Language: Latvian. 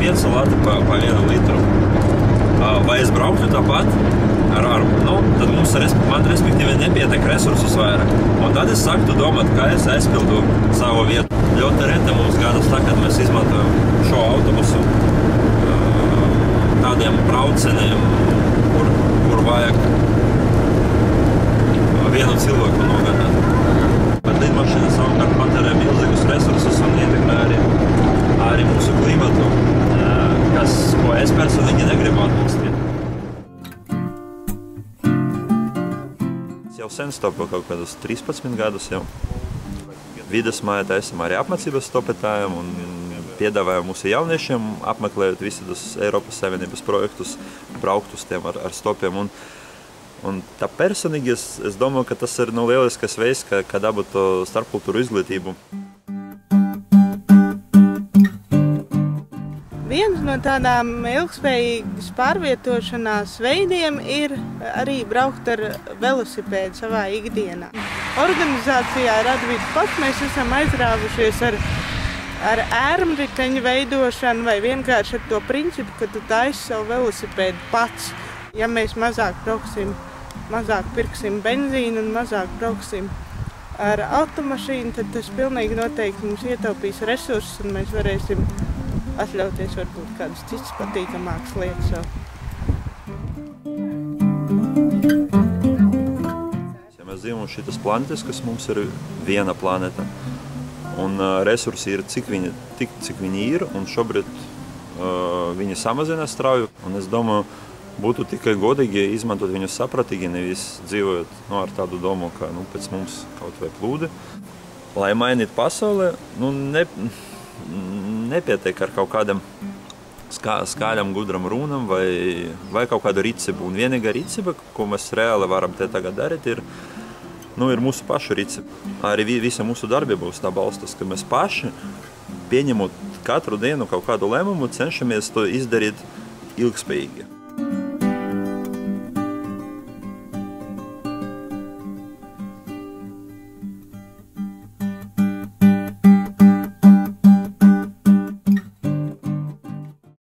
5 lati pa 1 litru. Vai es brauktu tāpat? Tad mums, man respektīvi nepietiek resursus vairāk. Un tad es sāktu domāt, kā es aizpildu savu vietu. Ļoti reta mums gadās tā, kad mēs izmantojam šo autobusu tādiem braucieniem, kur vajag vienu cilvēku nogādāt. Bet lidmašīna savukārt patērē milzīgus resursus un ietekmē arī mūsu klimatu, ko es personīgi negribu atbalstīt. Jau sen stopu kaut kādus 13 gadus jau. Vides mājā taisam arī apmācības stopetājiem un piedāvājam mūsu jauniešiem, apmeklējot visus Eiropas Savienības projektus, braukt uz tiem ar stopiem. Un tā personīgi es domāju, ka tas ir lielisks veids, kā dabūt to starpkultūru izglītību. Viens no tādām ilgspējīgas pārvietošanās veidiem ir arī braukt ar velosipēdu savā ikdienā. Organizācijā Radvīds pats mēs esam aizrāvušies ar ērmriteņu veidošanu vai vienkārši ar to principu, ka tu taisi savu velosipēdu pats. Ja mēs mazāk brauksim, mazāk pirksim benzīnu un mazāk brauksim ar automašīnu, tad tas pilnīgi noteikti mums ietaupīs resursus un mēs varēsim atļauties varbūt kādas citas patīkamākas lietas vēl. Ja mēs dzīvojam šitas planetas, kas mums ir viena planeta, un resursi ir cik viņi ir, un šobrīd viņi samazinās strauji, un es domāju, būtu tikai godīgi izmantot viņus sapratīgi, nevis dzīvojot ar tādu domu, ka pēc mums kaut vai plūdi. Lai mainītu pasaulē, nepietiek ar kaut kādam skaļam, gudram runam vai kaut kādu rīcību. Un vienīgā rīcība, ko mēs reāli varam te tagad darīt, ir mūsu pašu rīcība. Arī visa mūsu darbība būs tā balstas, ka mēs paši, pieņemot katru dienu kaut kādu lēmumu, cenšamies to izdarīt ilgspējīgi.